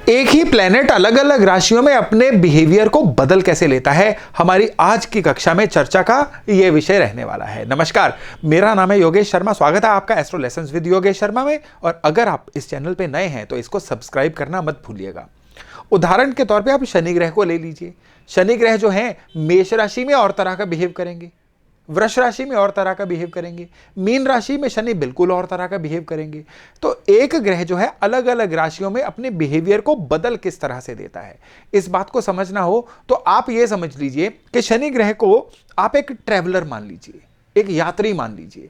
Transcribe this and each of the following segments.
एक ही प्लेनेट अलग अलग राशियों में अपने बिहेवियर को बदल कैसे लेता है, हमारी आज की कक्षा में चर्चा का यह विषय रहने वाला है। नमस्कार, मेरा नाम है योगेश शर्मा। स्वागत है आपका astro lessons with Yogesh Sharma में। और अगर आप इस चैनल पे नए हैं तो इसको सब्सक्राइब करना मत भूलिएगा। उदाहरण के तौर पे आप शनि ग्रह को ले लीजिए। शनि ग्रह जो है मेष राशि में और तरह का बिहेव करेंगे, वृष राशि में और तरह का बिहेव करेंगे, मीन राशि में शनि बिल्कुल और तरह का बिहेव करेंगे। तो एक ग्रह जो है अलग अलग राशियों में अपने बिहेवियर को बदल किस तरह से देता है, इस बात को समझना हो तो आप ये समझ लीजिए कि शनि ग्रह को आप एक ट्रैवलर मान लीजिए, एक यात्री मान लीजिए।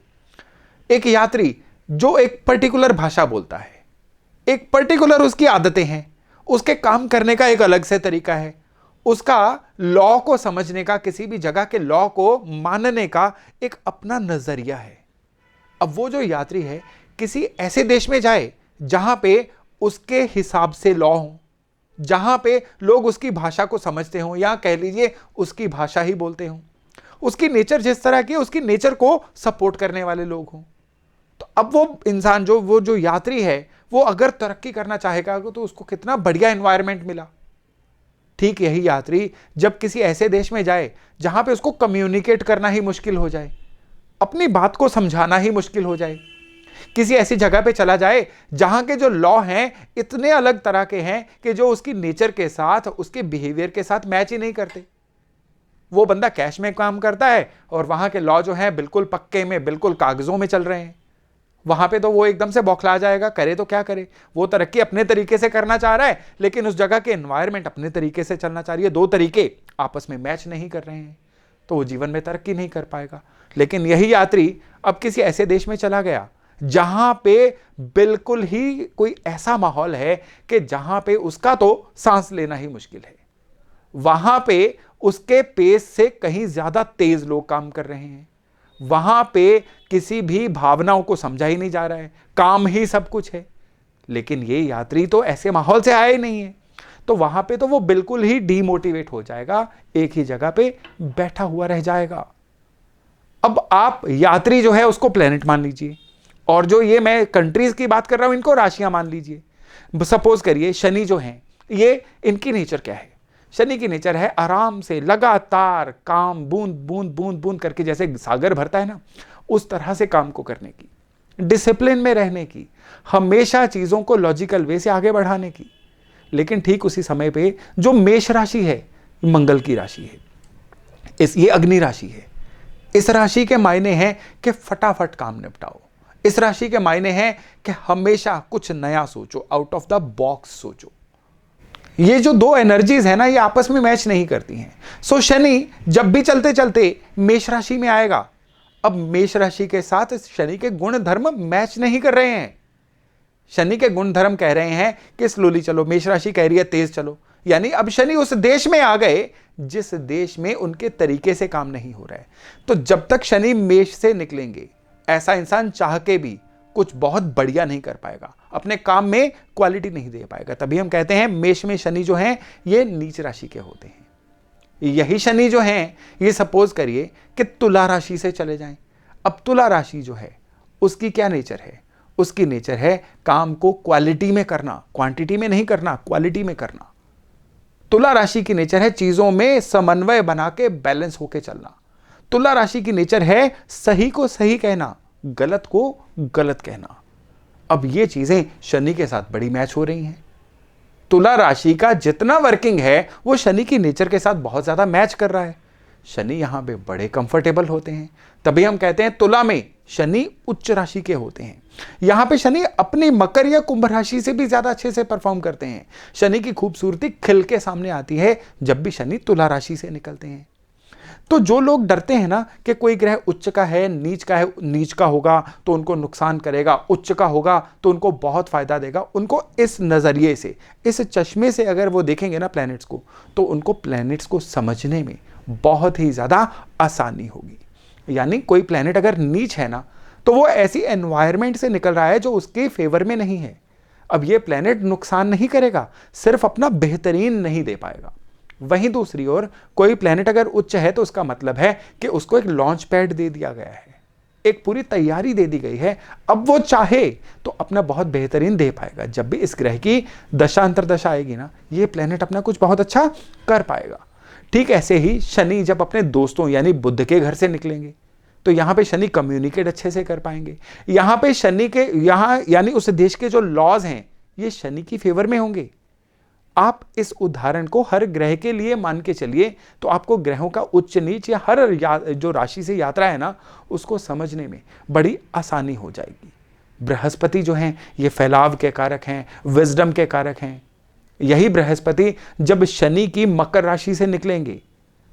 एक यात्री जो एक पर्टिकुलर भाषा बोलता है, एक पर्टिकुलर उसकी आदतें हैं, उसके काम करने का एक अलग से तरीका है, उसका लॉ को समझने का, किसी भी जगह के लॉ को मानने का एक अपना नजरिया है। अब वो जो यात्री है किसी ऐसे देश में जाए जहां पे उसके हिसाब से लॉ हो, जहां पे लोग उसकी भाषा को समझते हों, या कह लीजिए उसकी भाषा ही बोलते हों, उसकी नेचर जिस तरह की है उसकी नेचर को सपोर्ट करने वाले लोग हों, तो अब वो इंसान वो जो यात्री है वो अगर तरक्की करना चाहेगा तो उसको कितना बढ़िया एनवायरनमेंट मिला। ठीक यही यात्री जब किसी ऐसे देश में जाए जहां पे उसको कम्युनिकेट करना ही मुश्किल हो जाए, अपनी बात को समझाना ही मुश्किल हो जाए, किसी ऐसी जगह पे चला जाए जहां के जो लॉ हैं इतने अलग तरह के हैं कि जो उसकी नेचर के साथ, उसके बिहेवियर के साथ मैच ही नहीं करते। वो बंदा कैश में काम करता है और वहां के लॉ जो है बिल्कुल पक्के में, बिल्कुल कागजों में चल रहे हैं। वहां पे तो वो एकदम से बौखला जाएगा, करे तो क्या करे। वो तरक्की अपने तरीके से करना चाह रहा है लेकिन उस जगह के एनवायरनमेंट अपने तरीके से चलना चाह रही है। दो तरीके आपस में मैच नहीं कर रहे हैं तो वो जीवन में तरक्की नहीं कर पाएगा। लेकिन यही यात्री अब किसी ऐसे देश में चला गया जहां पे बिल्कुल ही कोई ऐसा माहौल है कि जहां पे उसका तो सांस लेना ही मुश्किल है। वहां पे उसके पेस से कहीं ज्यादा तेज लोग काम कर रहे हैं, वहां पे किसी भी भावनाओं को समझा ही नहीं जा रहा है, काम ही सब कुछ है। लेकिन ये यात्री तो ऐसे माहौल से आया ही नहीं है, तो वहां पे तो वो बिल्कुल ही डीमोटिवेट हो जाएगा, एक ही जगह पे बैठा हुआ रह जाएगा। अब आप यात्री जो है उसको प्लेनेट मान लीजिए, और जो ये मैं कंट्रीज की बात कर रहा हूं इनको राशियां मान लीजिए। सपोज करिए शनि जो है ये, इनकी नेचर क्या है? शनि की नेचर है आराम से लगातार काम, बूंद बूंद बूंद बूंद करके, जैसे सागर भरता है ना, उस तरह से काम को करने की, डिसिप्लिन में रहने की, हमेशा चीजों को लॉजिकल वे से आगे बढ़ाने की। लेकिन ठीक उसी समय पे जो मेष राशि है, मंगल की राशि है, ये अग्नि राशि है। इस राशि के मायने हैं कि फटाफट काम निपटाओ। इस राशि के मायने हैं कि हमेशा कुछ नया सोचो, आउट ऑफ द बॉक्स सोचो। ये जो दो एनर्जीज है ना, ये आपस में मैच नहीं करती हैं। सो शनि जब भी चलते चलते मेष राशि में आएगा, अब मेष राशि के साथ शनि के गुण धर्म मैच नहीं कर रहे हैं। शनि के गुण धर्म कह रहे हैं कि स्लोली चलो, मेष राशि कह रही है तेज चलो। यानी अब शनि उस देश में आ गए जिस देश में उनके तरीके से काम नहीं हो रहा है। तो जब तक शनि मेष से निकलेंगे, ऐसा इंसान चाह के भी कुछ बहुत बढ़िया नहीं कर पाएगा, अपने काम में क्वालिटी नहीं दे पाएगा। तभी हम कहते हैं मेष में शनि जो हैं ये नीच राशि के होते हैं। यही शनि जो हैं ये सपोज करिए कि तुला राशि से चले जाएं। अब तुला राशि जो है उसकी क्या नेचर है? उसकी नेचर है काम को क्वालिटी में करना, क्वांटिटी में नहीं करना, क्वालिटी में करना। तुला राशि की नेचर है चीजों में समन्वय बना के बैलेंस होके चलना। तुला राशि की नेचर है सही को सही कहना, गलत को गलत कहना। अब ये चीजें शनि के साथ बड़ी मैच हो रही हैं। तुला राशि का जितना वर्किंग है वो शनि की नेचर के साथ बहुत ज्यादा मैच कर रहा है। शनि यहां पे बड़े कंफर्टेबल होते हैं, तभी हम कहते हैं तुला में शनि उच्च राशि के होते हैं। यहां पे शनि अपनी मकर या कुंभ राशि से भी ज्यादा अच्छे से परफॉर्म करते हैं। शनि की खूबसूरती खिल के सामने आती है जब भी शनि तुला राशि से निकलते हैं। तो जो लोग डरते हैं ना कि कोई ग्रह उच्च का है, नीच का होगा तो उनको नुकसान करेगा, उच्च का होगा तो उनको बहुत फायदा देगा, उनको इस नजरिए से, इस चश्मे से अगर वो देखेंगे ना प्लैनेट्स को, तो उनको प्लैनेट्स को समझने में बहुत ही ज्यादा आसानी होगी। यानी कोई प्लैनेट अगर नीच है ना तो वो ऐसी एनवायरनमेंट से निकल रहा है जो उसके फेवर में नहीं है। अब ये प्लैनेट नुकसान नहीं करेगा, सिर्फ अपना बेहतरीन नहीं दे पाएगा। वहीं दूसरी ओर कोई प्लैनेट अगर उच्च है तो उसका मतलब है कि उसको एक लॉन्च पैड दे दिया गया है, एक पूरी तैयारी दे दी गई है। अब वो चाहे तो अपना बहुत बेहतरीन दे पाएगा। जब भी इस ग्रह की दशा अंतर्दशा आएगी ना, ये प्लेनेट अपना कुछ बहुत अच्छा कर पाएगा। ठीक ऐसे ही शनि जब अपने दोस्तों यानी बुध के घर से निकलेंगे तो यहां पे शनि कम्युनिकेट अच्छे से कर पाएंगे। यहां पे शनि के यहां यानी उस देश के जो लॉज हैं ये शनि की फेवर में होंगे। आप इस उदाहरण को हर ग्रह के लिए मान के चलिए तो आपको ग्रहों का उच्च नीच या हर जो राशि से यात्रा है ना, उसको समझने में बड़ी आसानी हो जाएगी। बृहस्पति जो हैं ये फैलाव के कारक हैं, विजडम के कारक हैं। यही बृहस्पति जब शनि की मकर राशि से निकलेंगे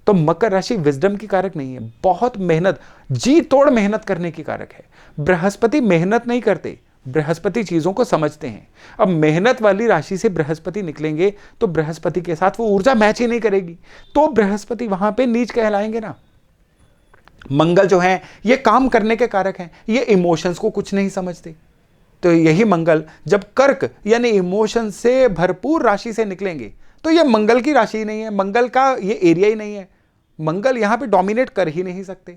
तो मकर राशि विजडम की कारक नहीं है, बहुत मेहनत, जी तोड़ मेहनत करने की कारक है। बृहस्पति मेहनत नहीं करते, बृहस्पति चीजों को समझते हैं। अब मेहनत वाली राशि से बृहस्पति निकलेंगे तो बृहस्पति के साथ वो ऊर्जा मैच ही नहीं करेगी, तो बृहस्पति वहां पे नीच कहलाएंगे ना। मंगल जो है ये काम करने के कारक हैं, ये इमोशंस को कुछ नहीं समझते। तो यही मंगल जब कर्क यानी इमोशन से भरपूर राशि से निकलेंगे तो ये मंगल की राशि ही नहीं है, मंगल का ये एरिया ही नहीं है। मंगल यहां पे डोमिनेट कर ही नहीं सकते।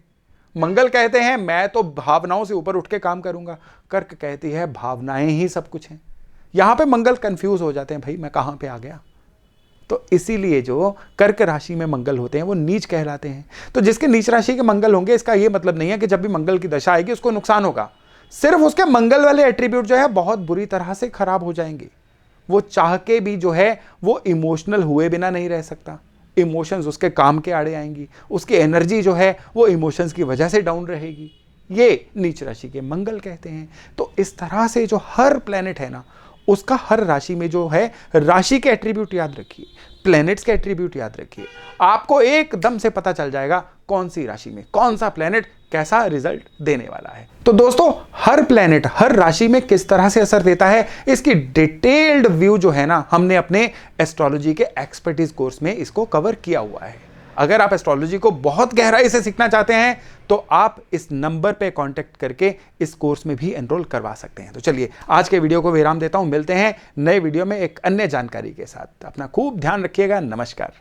मंगल कहते हैं मैं तो भावनाओं से ऊपर उठ के काम करूंगा, कर्क कहती है भावनाएं ही सब कुछ हैं। यहां पे मंगल कंफ्यूज हो जाते हैं, भाई मैं कहां पे आ गया। तो इसीलिए जो कर्क राशि में मंगल होते हैं वो नीच कहलाते हैं। तो जिसके नीच राशि के मंगल होंगे इसका ये मतलब नहीं है कि जब भी मंगल की दशा आएगी उसको नुकसान होगा, सिर्फ उसके मंगल वाले एट्रीब्यूट जो है बहुत बुरी तरह से खराब हो जाएंगे। वो चाह के भी जो है वो इमोशनल हुए बिना नहीं रह सकता, इमोशंस उसके काम के आड़े आएंगी, उसकी एनर्जी जो है वो इमोशंस की वजह से डाउन रहेगी। ये नीच राशि के मंगल कहते हैं। तो इस तरह से जो हर प्लेनेट है ना, उसका हर राशि में जो है राशि के एट्रीब्यूट याद रखिए, प्लैनेट्स के एट्रीब्यूट याद रखिए, आपको एकदम से पता चल जाएगा कौन सी राशि में कौन सा प्लैनेट कैसा रिजल्ट देने वाला है। तो दोस्तों हर प्लैनेट हर राशि में किस तरह से असर देता है इसकी डिटेल्ड व्यू जो है ना, हमने अपने एस्ट्रोलॉजी के एक्सपर्टीज कोर्स में इसको कवर किया हुआ है। अगर आप एस्ट्रोलॉजी को बहुत गहराई से सीखना चाहते हैं तो आप इस नंबर पे कांटेक्ट करके इस कोर्स में भी एनरोल करवा सकते हैं। तो चलिए आज के वीडियो को विराम देता हूं, मिलते हैं नए वीडियो में एक अन्य जानकारी के साथ। अपना खूब ध्यान रखिएगा। नमस्कार।